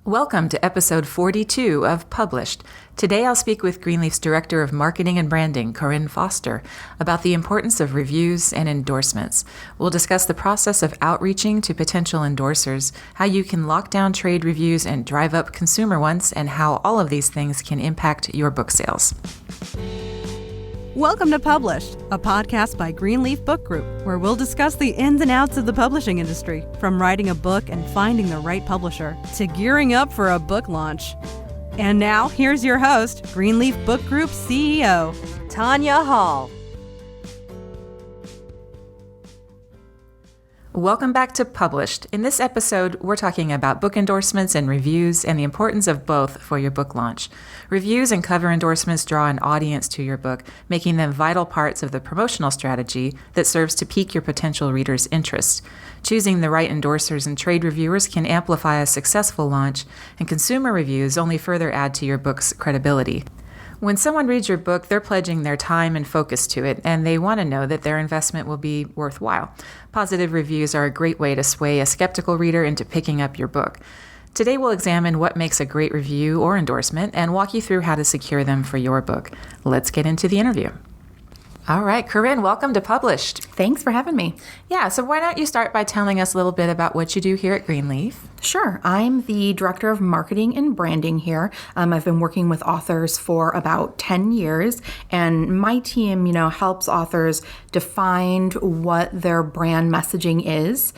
Welcome to episode 42 of Published. Today I'll speak with Greenleaf's Director of Marketing and Branding, Corrin Foster, about the importance of reviews and endorsements. We'll discuss the process of outreaching to potential endorsers, how you can lock down trade reviews and drive up consumer ones, and how all of these things can impact your book sales. Welcome to Published, a podcast by Greenleaf Book Group, where we'll discuss the ins and outs of the publishing industry, from writing a book and finding the right publisher to gearing up for a book launch. And now, here's your host, Greenleaf Book Group CEO, Tanya Hall. Welcome back to Published. In this episode, we're talking about book endorsements and reviews and the importance of both for your book launch. Reviews and cover endorsements draw an audience to your book, making them vital parts of the promotional strategy that serves to pique your potential readers' interest. Choosing the right endorsers and trade reviewers can amplify a successful launch, and consumer reviews only further add to your book's credibility. When someone reads your book, they're pledging their time and focus to it, and they want to know that their investment will be worthwhile. Positive reviews are a great way to sway a skeptical reader into picking up your book. Today we'll examine what makes a great review or endorsement and walk you through how to secure them for your book. Let's get into the interview. All right, Corrin, welcome to Published. Thanks for having me. Yeah, so why don't you start by telling us a little bit about what you do here at Greenleaf? Sure. I'm the Director of Marketing and Branding here. I've been working with authors for about 10 years, and my team, helps authors define what their brand messaging is.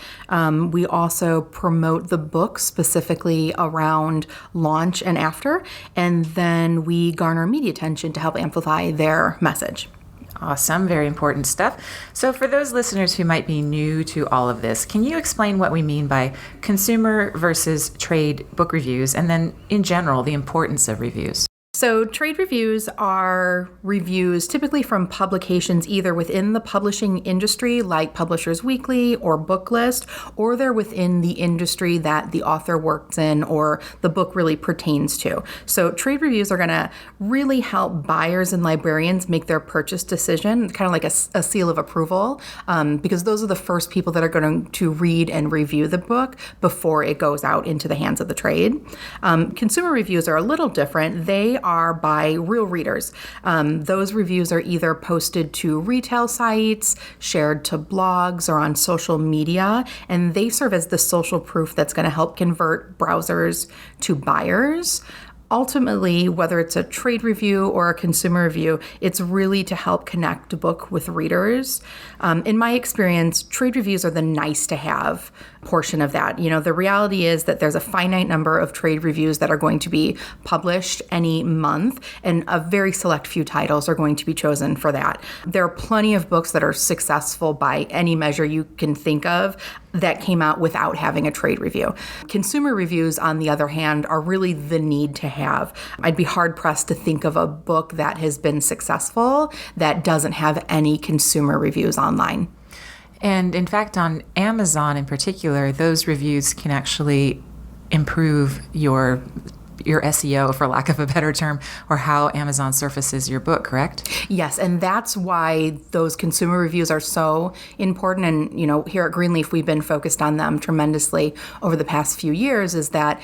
We also promote the book specifically around launch and after, and then we garner media attention to help amplify their message. Awesome. Very important stuff. So for those listeners who might be new to all of this, can you explain what we mean by consumer versus trade book reviews, and then in general, the importance of reviews? So trade reviews are reviews typically from publications either within the publishing industry like Publishers Weekly or Booklist, or they're within the industry that the author works in or the book really pertains to. So trade reviews are going to really help buyers and librarians make their purchase decision, kind of like a seal of approval, because those are the first people that are going to read and review the book before it goes out into the hands of the trade. Consumer reviews are a little different. They are by real readers. Those reviews are either posted to retail sites, shared to blogs, or on social media, and they serve as the social proof that's going to help convert browsers to buyers. Ultimately, whether it's a trade review or a consumer review, it's really to help connect a book with readers. In my experience, trade reviews are the nice to have portion of that. The reality is that there's a finite number of trade reviews that are going to be published any month, and a very select few titles are going to be chosen for that. There are plenty of books that are successful by any measure you can think of that came out without having a trade review. Consumer reviews, on the other hand, are really the need to have. I'd be hard pressed to think of a book that has been successful that doesn't have any consumer reviews online. And in fact, on Amazon in particular, those reviews can actually improve your SEO, for lack of a better term, or how Amazon surfaces your book, correct? Yes, and that's why those consumer reviews are so important. And, here at Greenleaf, we've been focused on them tremendously over the past few years, is that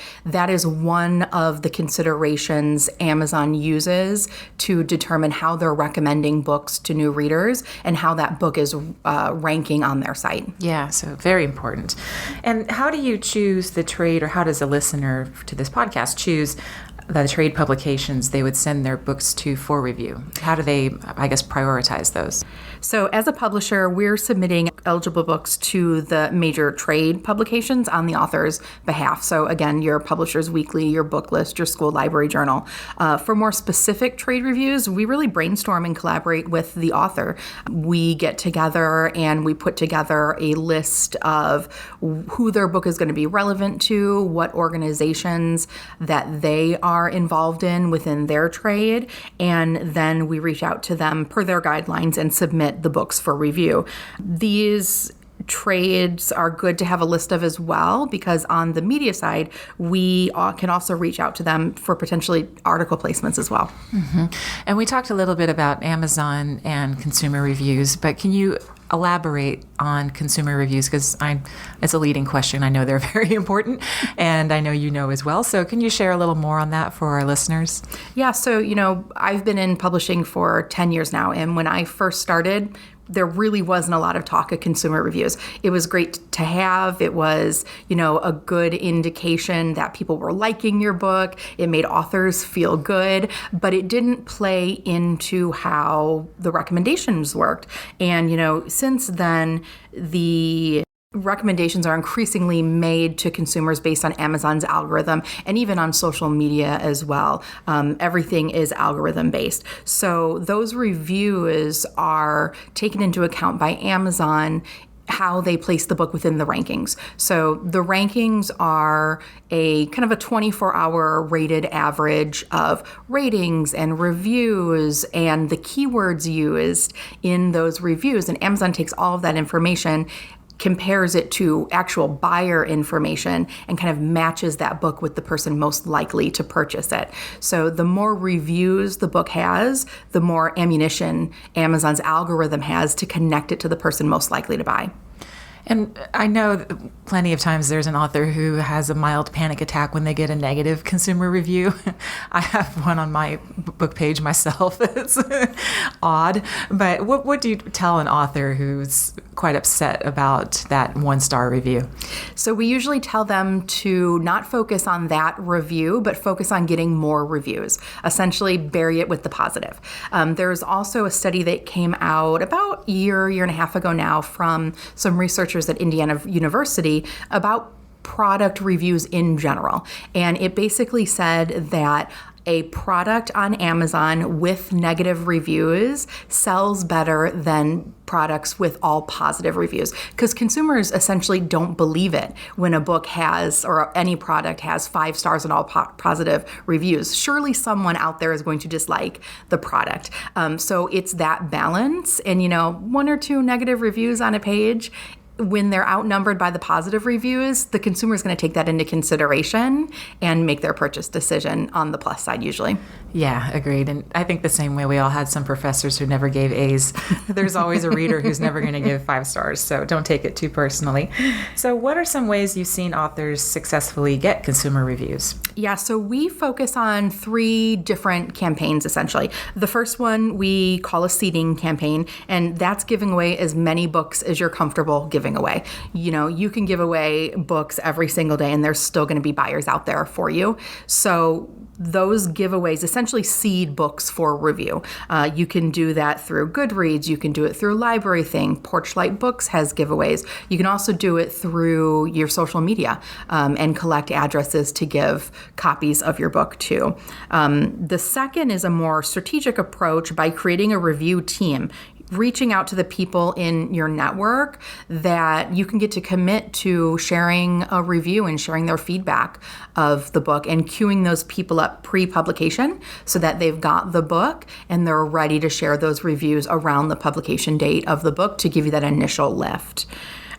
is one of the considerations Amazon uses to determine how they're recommending books to new readers and how that book is ranking on their site. Yeah, so very important. And how do you choose the trade, or how does a listener to this podcast choose the trade publications they would send their books to for review? How do they, prioritize those? So as a publisher, we're submitting eligible books to the major trade publications on the author's behalf. So again, your Publishers Weekly, your Booklist, your school library journal. For more specific trade reviews, we really brainstorm and collaborate with the author. We get together and we put together a list of who their book is going to be relevant to, what organizations that they are involved in within their trade, and then we reach out to them per their guidelines and submit the books for review. These trades are good to have a list of as well, because on the media side, we can also reach out to them for potentially article placements as well. Mm-hmm. And we talked a little bit about Amazon and consumer reviews, but can you elaborate on consumer reviews? Because it's a leading question. I know they're very important, and I know you know as well. So can you share a little more on that for our listeners? Yeah, so, I've been in publishing for 10 years now, and when I first started, there really wasn't a lot of talk of consumer reviews. It was great to have. It was, a good indication that people were liking your book. It made authors feel good, but it didn't play into how the recommendations worked. And, since then, the recommendations are increasingly made to consumers based on Amazon's algorithm and even on social media as well. Everything is algorithm based. So those reviews are taken into account by Amazon, how they place the book within the rankings. So the rankings are a kind of a 24-hour rated average of ratings and reviews and the keywords used in those reviews. And Amazon takes all of that information, compares it to actual buyer information, and kind of matches that book with the person most likely to purchase it. So the more reviews the book has, the more ammunition Amazon's algorithm has to connect it to the person most likely to buy. And I know plenty of times there's an author who has a mild panic attack when they get a negative consumer review. I have one on my book page myself. It's odd. But what do you tell an author who's quite upset about that 1-star review? So we usually tell them to not focus on that review, but focus on getting more reviews. Essentially, bury it with the positive. There's also a study that came out about a year and a half ago now from some researchers at Indiana University about product reviews in general. And it basically said that a product on Amazon with negative reviews sells better than products with all positive reviews, because consumers essentially don't believe it when a book has, or any product has, 5 stars and all positive reviews. Surely someone out there is going to dislike the product. So it's that balance. And, 1 or 2 negative reviews on a page, when they're outnumbered by the positive reviews, the consumer is going to take that into consideration and make their purchase decision on the plus side usually. Yeah, agreed. And I think the same way we all had some professors who never gave A's. There's always a reader who's never going to give 5 stars, so don't take it too personally. So what are some ways you've seen authors successfully get consumer reviews? Yeah, so we focus on 3 different campaigns, essentially. The first one we call a seeding campaign, and that's giving away as many books as you're comfortable giving away. You can give away books every single day, and there's still going to be buyers out there for you. So those giveaways essentially seed books for review. You can do that through Goodreads. You can do it through Library Thing. Porchlight Books has giveaways. You can also do it through your social media and collect addresses to give copies of your book to. The second is a more strategic approach by creating a review team, reaching out to the people in your network that you can get to commit to sharing a review and sharing their feedback of the book, and queuing those people up pre-publication so that they've got the book and they're ready to share those reviews around the publication date of the book to give you that initial lift.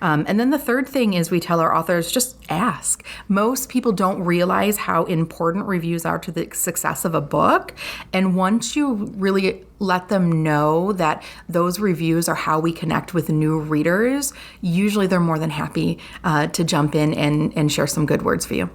And then the third thing is we tell our authors, just ask. Most people don't realize how important reviews are to the success of a book. And once you really let them know that those reviews are how we connect with new readers, usually they're more than happy to jump in and share some good words for you.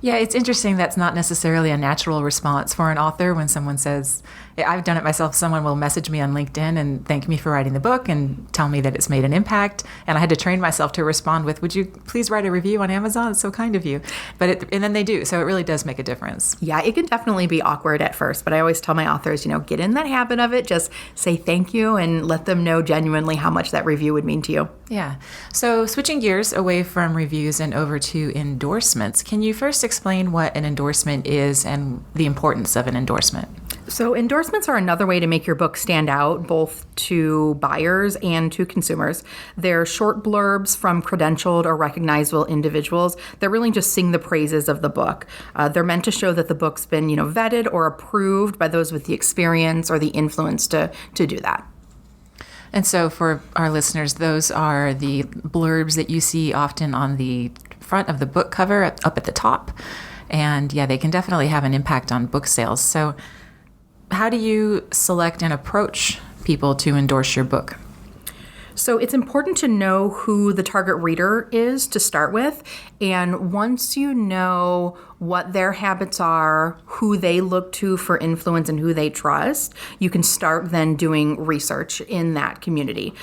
Yeah, it's interesting. That's not necessarily a natural response for an author when someone says, I've done it myself. Someone will message me on LinkedIn and thank me for writing the book and tell me that it's made an impact. And I had to train myself to respond with, would you please write a review on Amazon? It's so kind of you. And then they do. So it really does make a difference. Yeah, it can definitely be awkward at first, but I always tell my authors, get in that habit of it. Just say thank you and let them know genuinely how much that review would mean to you. Yeah. So switching gears away from reviews and over to endorsements, can you first explain what an endorsement is and the importance of an endorsement? So endorsements are another way to make your book stand out, both to buyers and to consumers. They're short blurbs from credentialed or recognizable individuals that really just sing the praises of the book. They're meant to show that the book's been, vetted or approved by those with the experience or the influence to do that. And so for our listeners, those are the blurbs that you see often on the front of the book cover up at the top. And yeah, they can definitely have an impact on book sales. So how do you select and approach people to endorse your book? So it's important to know who the target reader is to start with. And once you know what their habits are, who they look to for influence and who they trust, you can start then doing research in that community.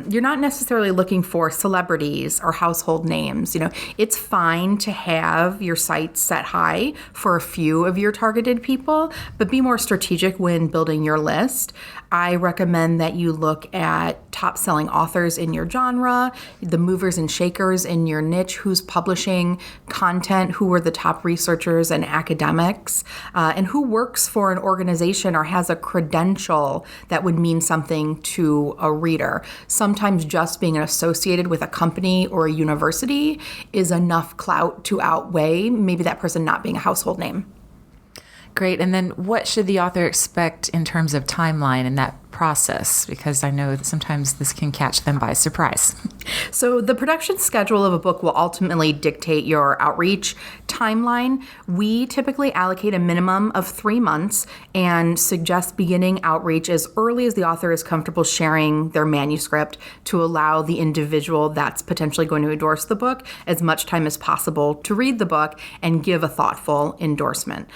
You're not necessarily looking for celebrities or household names. It's fine to have your sights set high for a few of your targeted people, but be more strategic when building your list. I recommend that you look at top-selling authors in your genre, the movers and shakers in your niche, who's publishing content, who are the top researchers and academics, and who works for an organization or has a credential that would mean something to a reader. Sometimes just being associated with a company or a university is enough clout to outweigh maybe that person not being a household name. Great. And then what should the author expect in terms of timeline in that process? Because I know that sometimes this can catch them by surprise. So the production schedule of a book will ultimately dictate your outreach timeline. We typically allocate a minimum of 3 months and suggest beginning outreach as early as the author is comfortable sharing their manuscript to allow the individual that's potentially going to endorse the book as much time as possible to read the book and give a thoughtful endorsement.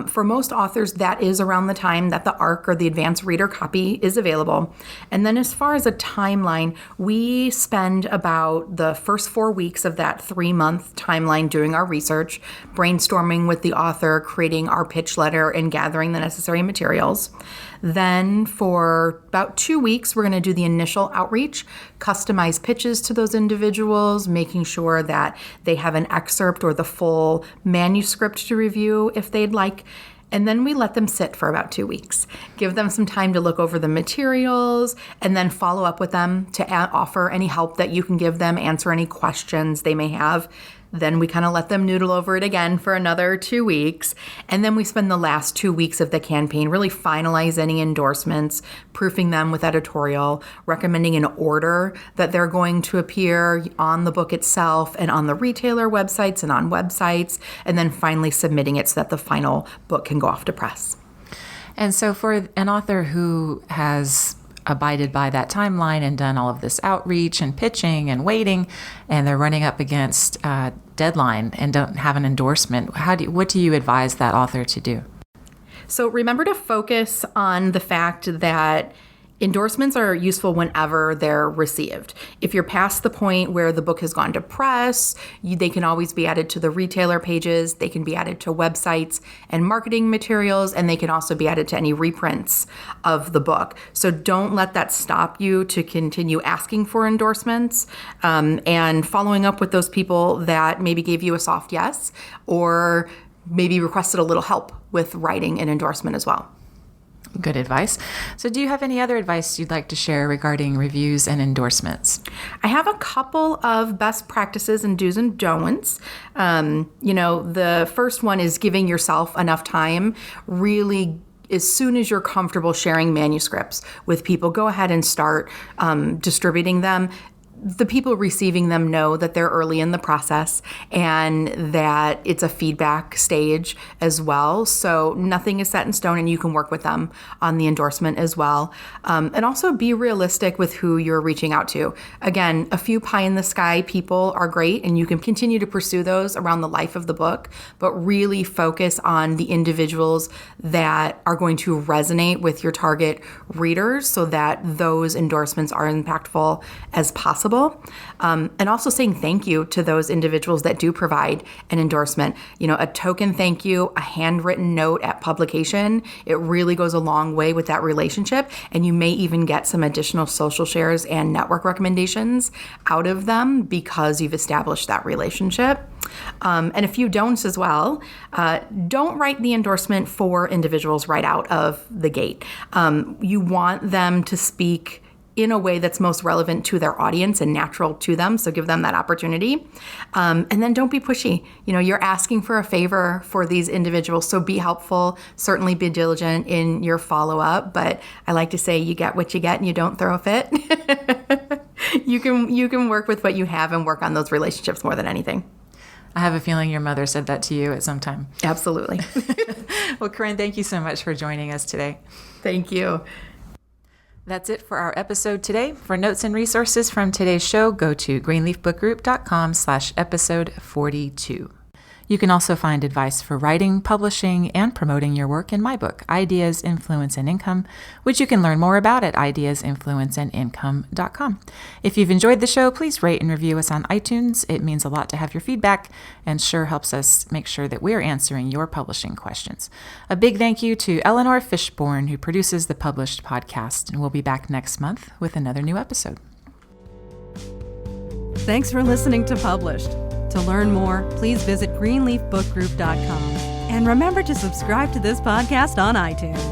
For most authors, that is around the time that the ARC or the advanced reader copy is available. And then as far as a timeline, we spend about the first 4 weeks of that 3-month timeline doing our research, brainstorming with the author, creating our pitch letter, and gathering the necessary materials. Then for about 2 weeks, we're going to do the initial outreach, customize pitches to those individuals, making sure that they have an excerpt or the full manuscript to review if they'd like. And then we let them sit for about 2 weeks, give them some time to look over the materials, and then follow up with them to offer any help that you can give them, answer any questions they may have. Then we kind of let them noodle over it again for another 2 weeks. And then we spend the last 2 weeks of the campaign really finalize any endorsements, proofing them with editorial, recommending an order that they're going to appear on the book itself and on the retailer websites and on websites, and then finally submitting it so that the final book can go off to press. And so for an author who has abided by that timeline and done all of this outreach and pitching and waiting, and they're running up against a deadline and don't have an endorsement, what do you advise that author to do? So remember to focus on the fact that endorsements are useful whenever they're received. If you're past the point where the book has gone to press, they can always be added to the retailer pages, they can be added to websites and marketing materials, and they can also be added to any reprints of the book. So don't let that stop you to continue asking for endorsements and following up with those people that maybe gave you a soft yes or maybe requested a little help with writing an endorsement as well. Good advice. So do you have any other advice you'd like to share regarding reviews and endorsements? I have a couple of best practices and do's and don'ts. The first one is giving yourself enough time. Really, as soon as you're comfortable sharing manuscripts with people, go ahead and start distributing them. The people receiving them know that they're early in the process and that it's a feedback stage as well. So nothing is set in stone and you can work with them on the endorsement as well. And also be realistic with who you're reaching out to. Again, a few pie in the sky people are great and you can continue to pursue those around the life of the book, but really focus on the individuals that are going to resonate with your target readers so that those endorsements are impactful as possible. And also saying thank you to those individuals that do provide an endorsement. A token thank you, a handwritten note at publication, it really goes a long way with that relationship. And you may even get some additional social shares and network recommendations out of them because you've established that relationship. And a few don'ts as well. Don't write the endorsement for individuals right out of the gate. You want them to speak in a way that's most relevant to their audience and natural to them. So give them that opportunity. And then don't be pushy. You're asking for a favor for these individuals. So be helpful, certainly be diligent in your follow-up. But I like to say you get what you get and you don't throw a fit. You can work with what you have and work on those relationships more than anything. I have a feeling your mother said that to you at some time. Absolutely. Well, Corrin, thank you so much for joining us today. Thank you. That's it for our episode today. For notes and resources from today's show, go to greenleafbookgroup.com/episode 42. You can also find advice for writing, publishing, and promoting your work in my book, Ideas, Influence, and Income, which you can learn more about at ideasinfluenceandincome.com. If you've enjoyed the show, please rate and review us on iTunes. It means a lot to have your feedback and sure helps us make sure that we're answering your publishing questions. A big thank you to Eleanor Fishborn, who produces the Published podcast, and we'll be back next month with another new episode. Thanks for listening to Published. To learn more, please visit greenleafbookgroup.com. And remember to subscribe to this podcast on iTunes.